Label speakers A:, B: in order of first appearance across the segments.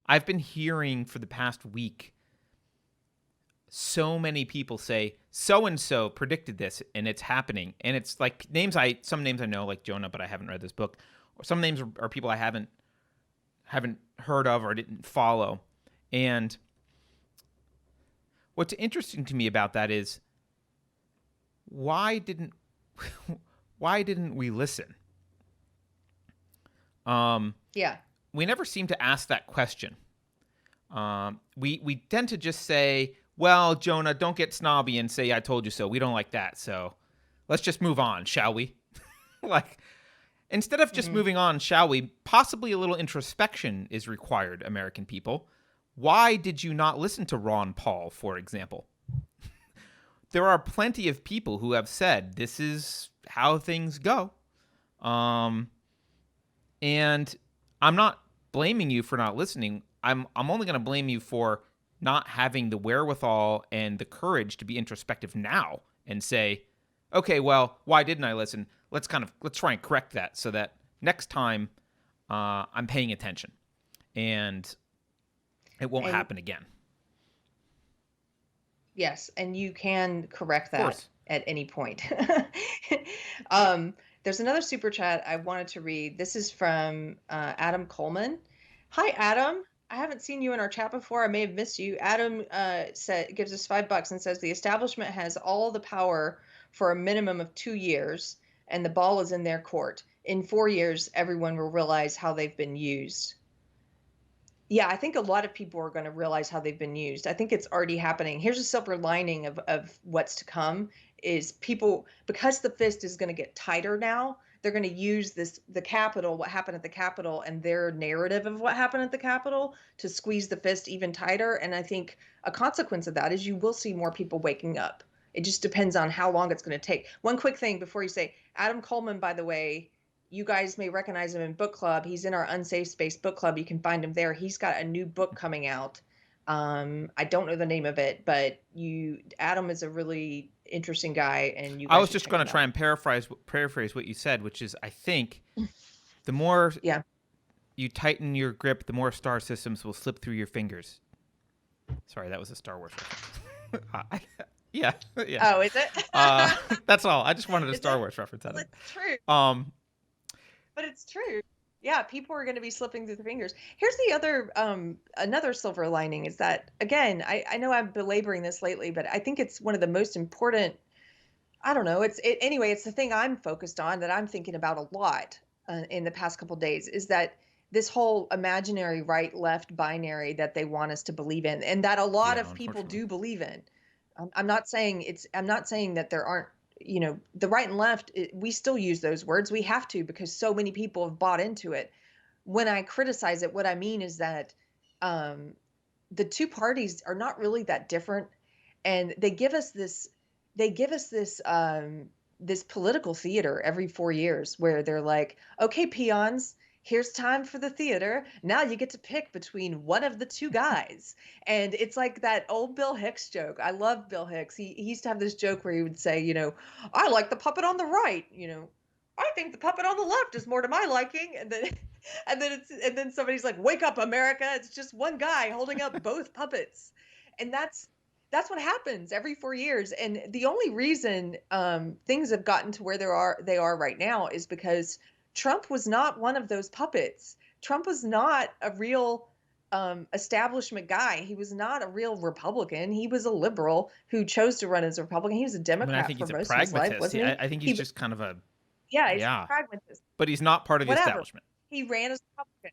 A: I've been hearing for the past week so many people say so and so predicted this and it's happening, and it's like some names I know, like Jonah, but I haven't read this book, or some names are people I haven't heard of or didn't follow. And what's interesting to me about that is why didn't we listen?
B: Yeah.
A: We never seem to ask that question. We tend to just say, well, Jonah, don't get snobby and say I told you so. We don't like that. So let's just move on, shall we? Like, instead of just moving on, shall we? Possibly a little introspection is required, American people. Why did you not listen to Ron Paul, for example? There are plenty of people who have said this is how things go. And I'm not blaming you for not listening. I'm only going to blame you for not having the wherewithal and the courage to be introspective now and say, okay, well, why didn't I listen? Let's try and correct that so that next time I'm paying attention and it won't happen again.
B: Yes, and you can correct that at any point. There's another super chat I wanted to read. This is from Adam Coleman. Hi, Adam. I haven't seen you in our chat before. I may have missed you. Adam gives us $5 and says the establishment has all the power for a minimum of 2 years, and the ball is in their court. In 4 years, everyone will realize how they've been used. Yeah, I think a lot of people are going to realize how they've been used. I think it's already happening. Here's a silver lining of what's to come is people, because the fist is going to get tighter now, they're going to use the Capitol, what happened at the Capitol, and their narrative of what happened at the Capitol to squeeze the fist even tighter. And I think a consequence of that is you will see more people waking up. It just depends on how long it's going to take. One quick thing before you say, Adam Coleman, by the way, you guys may recognize him in book club. He's in our Unsafe Space book club. You can find him there. He's got a new book coming out. I don't know the name of it, but Adam is a really interesting guy, and you guys
A: I was just going to try and paraphrase what you said, which is I think the more you tighten your grip, the more star systems will slip through your fingers. Sorry, that was a Star Wars reference. Yeah.
B: Oh, is it?
A: That's all. I just wanted a Star Wars reference out of it.
B: It's true. But it's true. Yeah, people are going to be slipping through the fingers. Here's the other, another silver lining is that, again, I know I'm belaboring this lately, but I think it's one of the most important, I don't know, anyway, it's the thing I'm focused on that I'm thinking about a lot in the past couple of days is that this whole imaginary right-left binary that they want us to believe in, and that a lot of people do believe in. I'm not saying that there aren't, the right and left, we still use those words. We have to, because so many people have bought into it. When I criticize it, what I mean is that the two parties are not really that different, and they give us this this political theater every 4 years where they're like, okay, peons, here's time for the theater. Now you get to pick between one of the two guys. And it's like that old Bill Hicks joke. I love Bill Hicks. He used to have this joke where he would say, I like the puppet on the right, I think the puppet on the left is more to my liking. And then and then somebody's like, wake up, America. It's just one guy holding up both puppets. And that's what happens every 4 years. And the only reason things have gotten to where they are right now is because Trump was not one of those puppets. Trump was not a real establishment guy. He was not a real Republican. He was a liberal who chose to run as a Republican. He was a Democrat for most of his life, wasn't he?
A: I think he's just kind of a
B: he's a pragmatist.
A: But he's not part of the establishment.
B: He ran as a Republican.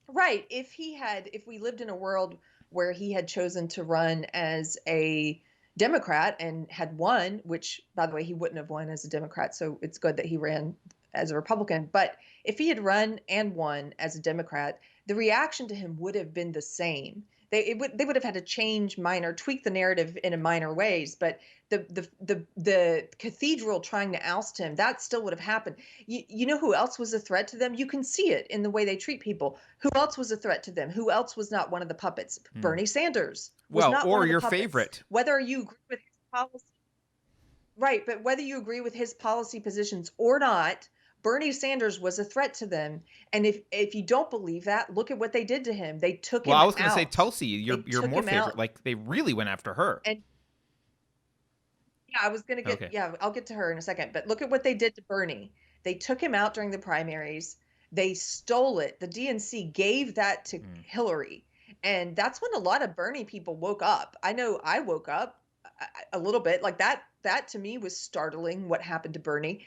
B: Right. If we lived in a world where he had chosen to run as a Democrat and had won, which, by the way, he wouldn't have won as a Democrat, so it's good that he ran as a Republican. But if he had run and won as a Democrat, the reaction to him would have been the same. They would have had to tweak the narrative in a minor ways, but the cathedral trying to oust him, that still would have happened. You know who else was a threat to them? You can see it in the way they treat people. Who else was a threat to them? Who else was not one of the puppets? Bernie Sanders was not one of the puppets.
A: Favorite.
B: Whether you agree with his policy. Right, but whether you agree with his policy positions or not, Bernie Sanders was a threat to them. And if you don't believe that, look at what they did to him. They took
A: Well,
B: him
A: I was going to say
B: out.
A: Tulsi,
B: They
A: your
B: took
A: more
B: him
A: favorite.
B: out.
A: Like they really went after her.
B: And yeah, I was going to get,
A: Okay.
B: yeah, I'll get to her in a second. But look at what they did to Bernie. They took him out during the primaries. They stole it. The DNC gave that to
A: Mm.
B: Hillary. And that's when a lot of Bernie people woke up. I know I woke up a little bit like that. That to me was startling what happened to Bernie.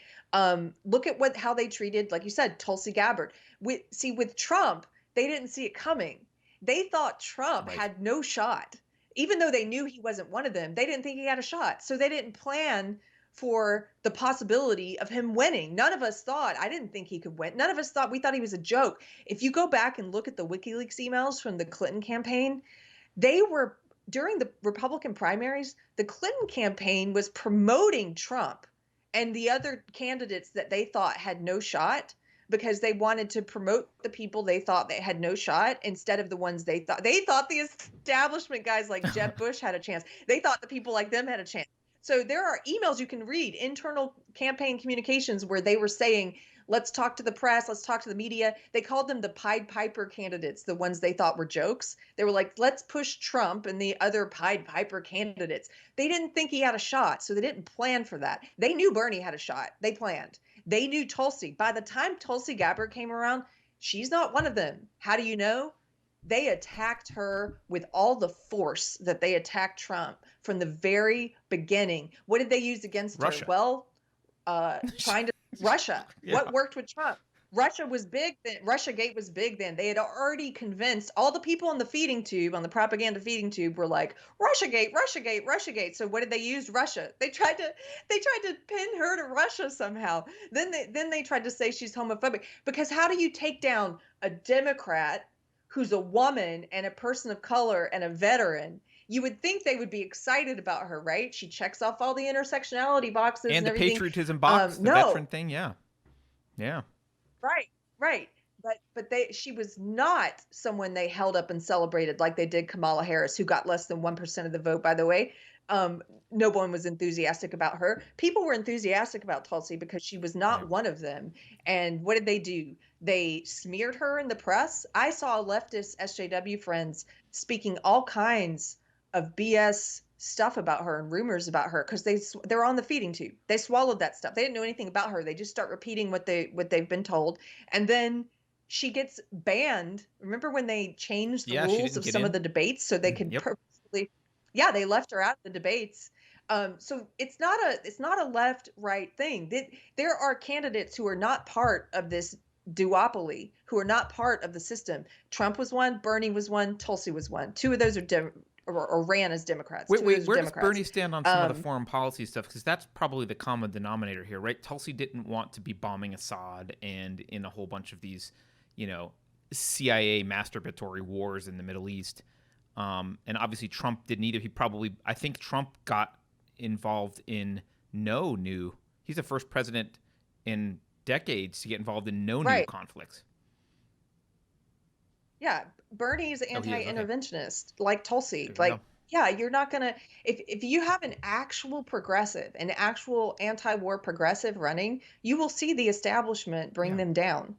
B: Look at how they treated, like you said, Tulsi Gabbard. With Trump, they didn't see it coming. They thought Trump
A: Right.
B: had no shot. Even though they knew he wasn't one of them, they didn't think he had a shot. So they didn't plan for the possibility of him winning. None of us thought, I didn't think he could win. None of us thought, we thought he was a joke. If you go back and look at the WikiLeaks emails from the Clinton campaign, they were, during the Republican primaries, the Clinton campaign was promoting Trump and the other candidates that they thought had no shot, because they wanted to promote the people they thought they had no shot instead of the ones they thought the establishment guys like Jeb Bush had a chance. They thought the people like them had a chance. So there are emails you can read, internal campaign communications, where they were saying, let's talk to the press, let's talk to the media. They called them the Pied Piper candidates, the ones they thought were jokes. They were like, let's push Trump and the other Pied Piper candidates. They didn't think he had a shot, so they didn't plan for that. They knew Bernie had a shot. They planned. They knew Tulsi. By the time Tulsi Gabbard came around, she's not one of them. How do you know? They attacked her with all the force that they attacked Trump from the very beginning. What did they use against
A: Russia.
B: her? Well, trying to Russia.
A: Yeah.
B: What worked with Trump? Russia was big then. Russiagate was big then. They had already convinced all the people on the feeding tube, on the propaganda feeding tube, were like, Russiagate, Russiagate, Russiagate. So what did they use? Russia. They tried to pin her to Russia somehow. Then they tried to say she's homophobic. Because how do you take down a Democrat who's a woman and a person of color and a veteran? You would think they would be excited about her, right? She checks off all the intersectionality boxes
A: And
B: and
A: the
B: everything.
A: patriotism box, the
B: No,
A: veteran thing. Yeah. Yeah.
B: right, right. But she was not someone they held up and celebrated like they did Kamala Harris, who got less than 1% of the vote, by the way. No one was enthusiastic about her. People were enthusiastic about Tulsi because she was not
A: Right.
B: one of them. And what did they do? They smeared her in the press. I saw leftist SJW friends speaking all kinds of BS stuff about her and rumors about her because they're on the feeding tube. They swallowed that stuff. They didn't know anything about her. They just start repeating what they've been told, and then she gets banned. Remember when they changed the
A: Yeah, she
B: rules
A: didn't
B: of
A: get
B: some of
A: in.
B: the debates so they could
A: Yep.
B: purposely, yeah, they left her out of the debates. So it's not a left right thing. There are candidates who are not part of this duopoly, who are not part of the system. Trump was one, Bernie was one, Tulsi was one. Two of those are or ran as Democrats. Two of those are
A: Where does
B: Democrats.
A: Bernie stand on some of the foreign policy stuff? Because that's probably the common denominator here, right? Tulsi didn't want to be bombing Assad and in a whole bunch of these, CIA masturbatory wars in the Middle East. And obviously Trump didn't either. I think Trump got involved in he's the first president in decades to get involved in no new
B: Right.
A: conflicts.
B: Yeah, Bernie's
A: Oh, he is. Okay.
B: anti-interventionist, like Tulsi.
A: There we
B: Like,
A: go.
B: yeah, you're not gonna, if you have an actual progressive, an actual anti-war progressive running, you will see the establishment bring
A: Yeah.
B: them down.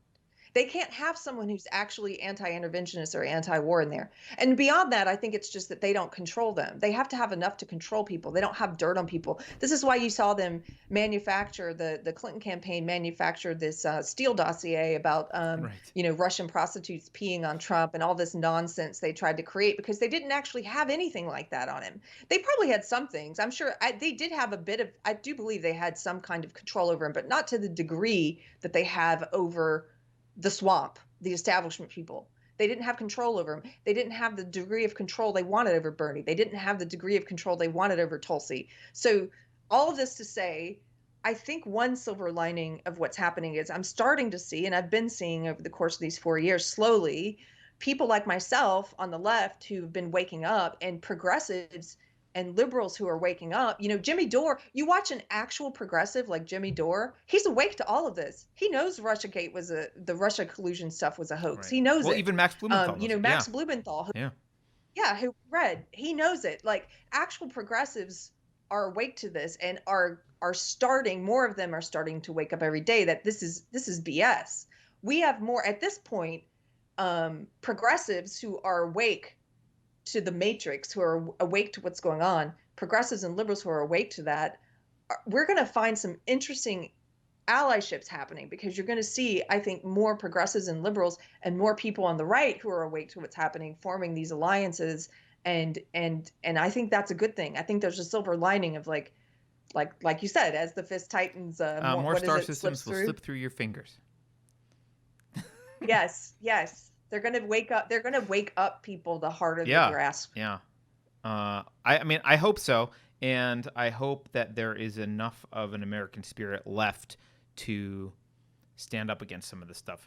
B: They can't have someone who's actually anti-interventionist or anti-war in there. And beyond that, I think it's just that they don't control them. They have to have enough to control people. They don't have dirt on people. This is why you saw them manufacture, the Clinton campaign manufactured this Steele dossier about
A: Right.
B: Russian prostitutes peeing on Trump and all this nonsense they tried to create, because they didn't actually have anything like that on him. They probably had some things. I'm sure they did have a bit of, I do believe they had some kind of control over him, but not to the degree that they have over the swamp, the establishment people. They didn't have control over him. They didn't have the degree of control they wanted over Bernie. They didn't have the degree of control they wanted over Tulsi. So all of this to say, I think one silver lining of what's happening is I'm starting to see, and I've been seeing over the course of these 4 years, slowly, people like myself on the left who've been waking up, and progressives and liberals who are waking up. Jimmy Dore, you watch an actual progressive like Jimmy Dore, he's awake to all of this. He knows Russiagate the Russia collusion stuff was a hoax.
A: Right.
B: He knows it.
A: Even Max Blumenthal knows it.
B: Max Blumenthal,
A: Yeah.
B: yeah, who read, he knows it. Like, actual progressives are awake to this and are starting, more of them are starting to wake up every day that this is BS. We have more at this point, progressives who are awake to the matrix, who are awake to what's going on, progressives and liberals who are awake to that. We're going to find some interesting allyships happening, because you're going to see, I think, more progressives and liberals and more people on the right who are awake to what's happening, forming these alliances. And I think that's a good thing. I think there's a silver lining of like you said, as the fist tightens,
A: More
B: what is
A: star
B: it, slips
A: systems will
B: through.
A: slip through your fingers.
B: Yes, yes, they're going to wake up. They're going to wake up people the harder they
A: Yeah,
B: grasp.
A: yeah. I mean, I hope so, and I hope that there is enough of an American spirit left to stand up against some of this stuff.